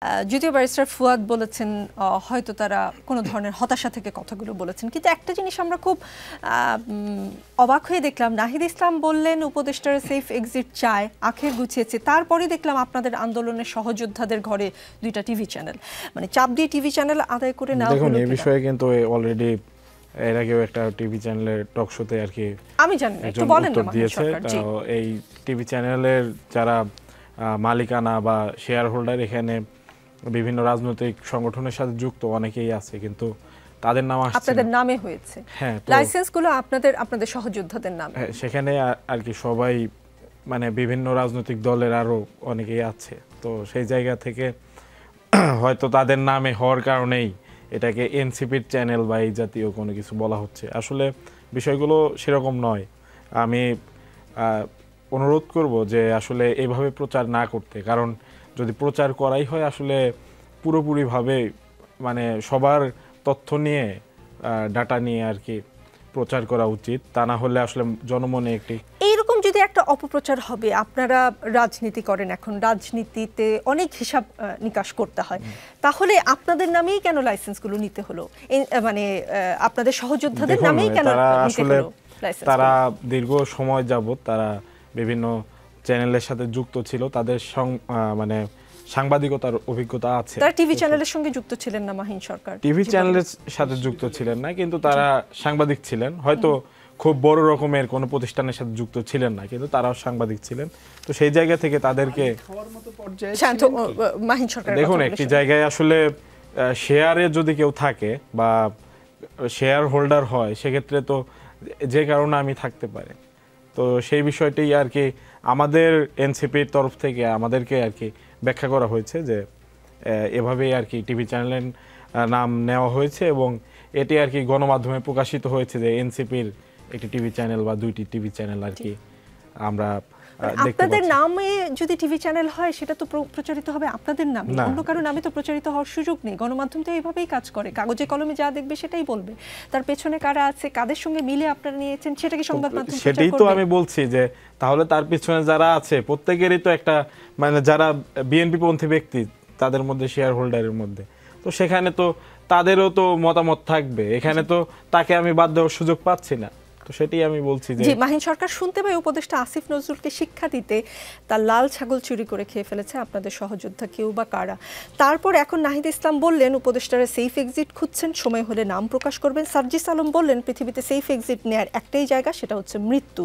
যদিও ব্যারিস্টার ফুয়াদ বলেছেন হয়তো তারা কোনো ধরনের হতাশা থেকে কথাগুলো বলেছেন, কিন্তু একটা জিনিস আমরা খুব অবাক হয়ে দেখলাম, নাহিদ ইসলাম বললেন উপদেষ্টারা সেফ এক্সিট চায়, আখের গুছিয়েছে, তারপরে দেখলাম আপনাদের আন্দোলনের সহযোদ্ধাদের ঘরে দুইটা টিভি চ্যানেল, মানে চাপ দিয়ে টিভি চ্যানেল আদায় করে নেওয়া হলো। দেখুন এই বিষয়ে কিন্তু অলরেডি এর আগেও একটা টিভি চ্যানেলের টক শোতে আর কি আমি জানি না, একটু বলেন না দিয়েছে। এই টিভি চ্যানেলের যারা মালিকানা বা শেয়ার হোল্ডার এখানে বিভিন্ন রাজনৈতিক সংগঠনের সাথে যুক্ত অনেকেই আছে, কিন্তু তাদের নাম আসছে আপনাদের নামে হয়েছে। হ্যাঁ, লাইসেন্সগুলো আপনাদের সহযোদ্ধাদের নামে। সেখানে আর কি সবাই মানে বিভিন্ন রাজনৈতিক দলের আরো অনেকেই আছে, তো সেই জায়গা থেকে হয়তো তাদের নামে হওয়ার কারণেই এটাকে এনসিপির চ্যানেল বা এই জাতীয় কোনো কিছু বলা হচ্ছে। আসলে বিষয়গুলো সেরকম নয়। আমি অনুরোধ করব যে আসলে এইভাবে প্রচার না করতে, কারণ যদি প্রচার করাই হয় আসলে পুরোপুরিভাবে মানে সবার তথ্য নিয়ে ডাটা নিয়ে আর কি প্রচার করা উচিত, তা না হলে আসলে জনমনে একটি এইরকম যদি একটা অপপ্রচার হবে, আপনারা রাজনীতি করেন, এখন রাজনীতিতে অনেক হিসাব নিকাশ করতে হয়, তাহলে আপনাদের নামেই কেন লাইসেন্সগুলো নিতে হলো, মানে আপনাদের সহযোদ্ধাদের নামেই কেন নিতে হলো? তারা দীর্ঘ সময় যাবত তারা বিভিন্ন চ্যানেলের সাথে যুক্ত ছিল, তাদের মানে সাংবাদিকতার অভিজ্ঞতা আছে। তারা টিভি চ্যানেলের সঙ্গে যুক্ত ছিলেন না? মাহিন সরকার টিভি চ্যানেলের সাথে যুক্ত ছিলেন না, কিন্তু তারা সাংবাদিক ছিলেন। হয়তো খুব বড় রকমের কোনো প্রতিষ্ঠানের সাথে যুক্ত ছিলেন না, কিন্তু তারাও সাংবাদিক ছিলেন। তো সেই জায়গা থেকে তাদেরকে মাহিন সরকার দেখুন, একটি জায়গায় আসলে শেয়ারে যদি কেউ থাকে বা শেয়ার হোল্ডার হয়, সেক্ষেত্রে তো যে কারণে আমি থাকতে পারে, তো সেই বিষয়টাই আর কি আমাদের এনসিপির তরফ থেকে আমাদেরকে আর কি ব্যাখ্যা করা হয়েছে যে এভাবেই আর কি টিভি চ্যানেলের নাম নেওয়া হয়েছে এবং এটি আর কি গণমাধ্যমে প্রকাশিত হয়েছে যে এনসিপির একটি টিভি চ্যানেল বা দুইটি টিভি চ্যানেল আর কি আমরা আপনাদের নামে যদি টিভি চ্যানেল হয় সেটা তো প্রচারিত হবে আপনাদের নামে, অন্য কারো নামে তো প্রচারিত হওয়ার সুযোগ নেই। গণমাধ্যম তো এইভাবেই কাজ করে, কাগজে কলমে যা দেখবে সেটাই বলবে, তার পেছনে কারা আছে, কাদের সঙ্গে মিলে আপনারা নিয়েছেন সেটাকে সংবাদ মাধ্যম প্রচার করবে। সেটাই তো আমি বলছি যে তাহলে তার পেছনে যারা আছে প্রত্যেকেরই তো একটা মানে যারা বিএনপি পন্থী ব্যক্তি তাদের মধ্যে শেয়ার হোল্ডারের মধ্যে, তো সেখানে তো তাদেরও তো মতামত থাকবে, এখানে তো তাকে আমি বাদ দেওয়ার সুযোগ পাচ্ছি না। তো সেটাই আমি বলছি যে মাহিন সরকার শুনতে পাই উপদেষ্টা আসিফ নজরুলকে শিক্ষা দিতে তার লাল ছাগল চুরি করে খেয়ে ফেলেছে আপনাদের সহযোদ্ধা কেউ বা কারা। তারপর এখন নাহিদ ইসলাম বললেন উপদেষ্টারা সেফ এক্সিট খুঁজছেন, সময় হলে নাম প্রকাশ করবেন। সার্জিস আলম বললেন পৃথিবীতে সেফ এক্সিট নেয়ার একটাই জায়গা, সেটা হচ্ছে মৃত্যু।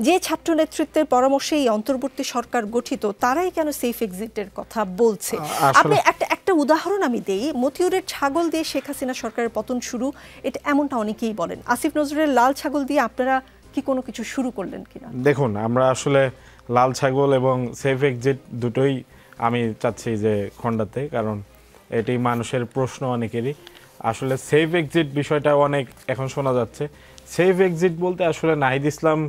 যে ছাত্র নেতৃত্বের পরামর্শে এই অন্তর্বর্তী সরকার গঠিত, তারাই কেন সেফ এক্সিটের কথা বলছে? আপনি একটা উদাহরণ আমি দেই, মতিউরের ছাগল দিয়ে শেখ হাসিনা সরকারের পতন শুরু, এটা এমনটা অনেকেই বলেন। আসিফ নজরুলের লাল ছাগল দিয়ে আপনারা কি কোনো কিছু শুরু করলেন কিনা? দেখুন, আমরা আসলে লাল ছাগল এবং সেফ এক্সিট দুটোই আমি চাচ্ছি যে খণ্ডাতে, কারণ এটি মানুষের প্রশ্ন অনেকেরই। আসলে সেফ এক্সিট বিষয়টা অনেক এখন শোনা যাচ্ছে। সেফ এক্সিট বলতে আসলে নাহিদ ইসলাম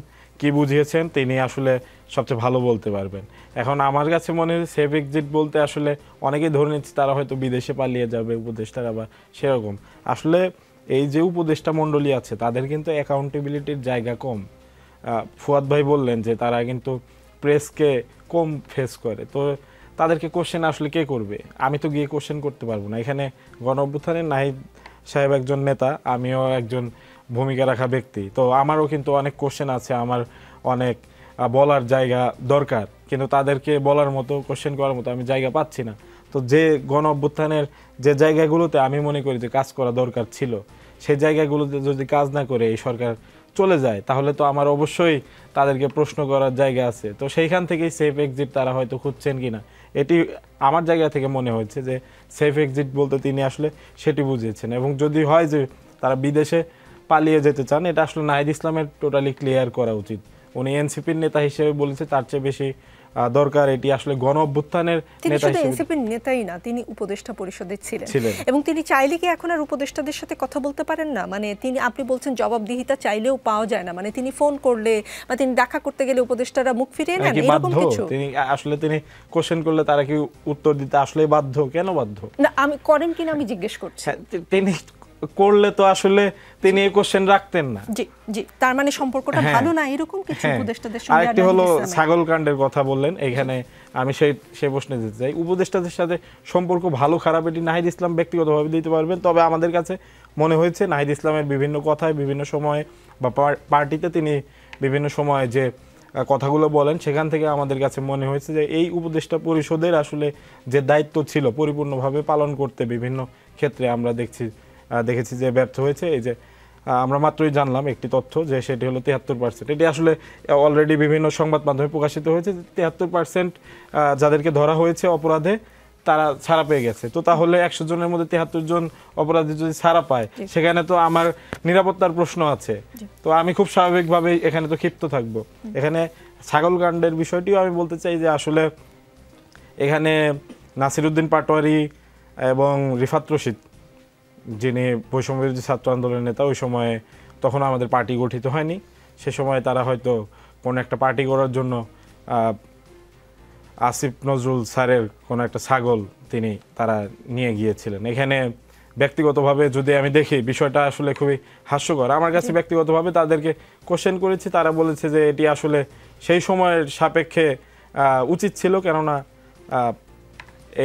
কি বুঝিয়েছেন তিনি আসলে সবচেয়ে ভালো বলতে পারবেন। এখন আমার কাছে মনে হয় সেফ এক্সিট বলতে আসলে অনেকেই ধরে নিচ্ছে তারা হয়তো বিদেশে পালিয়ে যাবে উপদেষ্টারা বা সেরকম। আসলে এই যে উপদেষ্টা মণ্ডলী আছে তাদের কিন্তু অ্যাকাউন্টেবিলিটির জায়গা কম। ফুয়াদ ভাই বললেন যে তারা কিন্তু প্রেসকে কম ফেস করে, তো তাদেরকে কোশ্চেন আসলে কে করবে? আমি তো গিয়ে কোশ্চেন করতে পারবো না। এখানে গণ অভ্যুত্থানের নাহিদ সাহেব একজন নেতা, আমিও একজন ভূমিকা রাখা ব্যক্তি, তো আমারও কিন্তু অনেক কোশ্চেন আছে, আমার অনেক বলার জায়গা দরকার, কিন্তু তাদেরকে বলার মতো কোশ্চেন করার মতো আমি জায়গা পাচ্ছি না। তো যে গণ অভ্যুত্থানের যে জায়গাগুলোতে আমি মনে করি যে কাজ করা দরকার ছিল, সেই জায়গাগুলোতে যদি কাজ না করে এই সরকার চলে যায়, তাহলে তো আমার অবশ্যই তাদেরকে প্রশ্ন করার জায়গা আছে। তো সেইখান থেকেই সেফ এক্সিট তারা হয়তো খুঁজছেন কিনা, এটি আমার জায়গা থেকে মনে হচ্ছে যে সেফ এক্সিট বলতে তিনি আসলে সেটি বুঝিয়েছেন। এবং যদি হয় যে তারা বিদেশে পালিয়ে যেতে চান, এটা আসলে নাহিদ ইসলামের টোটালি ক্লিয়ার করা উচিত। উনি এনসিপির নেতা হিসেবে বলেছে, তার চেয়ে বেশি দরকার এটি আসলে গণ অভ্যুত্থানের নেতা হিসেবে। এনসিপির নেতাই না, তিনি উপদেষ্টা পরিষদে ছিলেন এবং তিনি চাইলে কি এখন আর উপদেষ্টাদের সাথে কথা বলতে পারেন না? মানে তিনি, আপনি বলছেন জবাবদিহিতা চাইলেও পাওয়া যায় না, মানে তিনি ফোন করলে বা তিনি দেখা করতে গেলে উপদেষ্টারা মুখ ফিরিয়ে নেন, এরকম কিছু? তিনি আসলে তিনি কোশ্চেন করলে তারা কি উত্তর দিতে আসলে বাধ্য? কেন বাধ্য না, আমি করেন কিনা আমি জিজ্ঞেস করছি। তিনি করলে তো আসলে তিনি এই কোশ্চেন রাখতেন না। জি জি, তার মানে সম্পর্কটা ভালো না এরকম কিছু উপদেষ্টাদের সঙ্গে। আরেকটি হলো ছাগল কাণ্ডের কথা বললেন, এখানে আমি সেই প্রশ্নে দিতে চাই, উপদেষ্টাদের সাথে সম্পর্ক ভালো খারাপ এটি নাহিদ ইসলাম ব্যক্তিগতভাবে দিতে পারবেন। তবে আমাদের কাছে মনে হয়েছে নাহিদ ইসলামের বিভিন্ন কথায় বিভিন্ন সময়ে বা পার্টিতে তিনি বিভিন্ন সময়ে যে কথাগুলো বলেন সেখান থেকে আমাদের কাছে মনে হয়েছে যে এই উপদেষ্টা পরিষদের আসলে যে দায়িত্ব ছিল পরিপূর্ণভাবে পালন করতে বিভিন্ন ক্ষেত্রে আমরা দেখেছি যে ব্যর্থ হয়েছে। এই যে আমরা মাত্রই জানলাম একটি তথ্য যে সেটি হলো 73%। এটি আসলে অলরেডি বিভিন্ন সংবাদ মাধ্যমে প্রকাশিত হয়েছে, 73% যাদেরকে ধরা হয়েছে অপরাধে তারা ছাড়া পেয়ে গেছে। তো তাহলে 100 জনের মধ্যে 73 জন অপরাধী যদি ছাড়া পায়, সেখানে তো আমার নিরাপত্তার প্রশ্ন আছে। তো আমি খুব স্বাভাবিকভাবে এখানে তো ক্ষিপ্ত থাকবো। এখানে ছাগলকাণ্ডের বিষয়টিও আমি বলতে চাই যে আসলে এখানে নাসিরউদ্দিন পাটোয়ারি এবং রিফাত রশিদ, যিনি বৈষম্যবিরোধী ছাত্র আন্দোলনের নেতা, ওই সময়ে তখন আমাদের পার্টি গঠিত হয়নি, সে সময় তারা হয়তো কোনো একটা পার্টি করার জন্য আসিফ নজরুল স্যারের কোনো একটা ছাগল তারা নিয়ে গিয়েছিলেন। এখানে ব্যক্তিগতভাবে যদি আমি দেখি বিষয়টা আসলে খুবই হাস্যকর। আমার কাছে ব্যক্তিগতভাবে তাদেরকে কোশ্চেন করেছি, তারা বলেছে যে এটি আসলে সেই সময়ের সাপেক্ষে উচিত ছিল, কেননা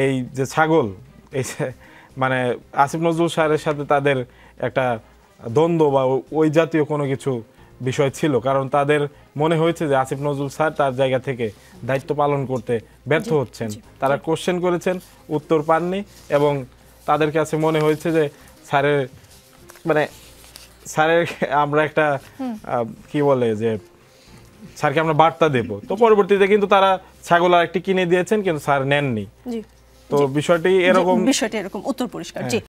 এই যে ছাগল, এই মানে আসিফ নজরুল স্যারের সাথে তাদের একটা দ্বন্দ্ব বা ওই জাতীয় কোনো কিছু বিষয় ছিল, কারণ তাদের মনে হয়েছে যে আসিফ নজরুল স্যার তার জায়গা থেকে দায়িত্ব পালন করতে ব্যর্থ হচ্ছেন। তারা কোশ্চেন করেছেন, উত্তর পাননি, এবং তাদের কাছে মনে হয়েছে যে স্যারের আমরা একটা কি বলে যে স্যারকে আমরা বার্তা দেব। তো পরবর্তীতে কিন্তু তারা ছাগল আরেকটি কিনে দিয়েছেন, কিন্তু স্যার নেননি। তো বিষয়টি এরকম উত্তর পরিষ্কার। জি।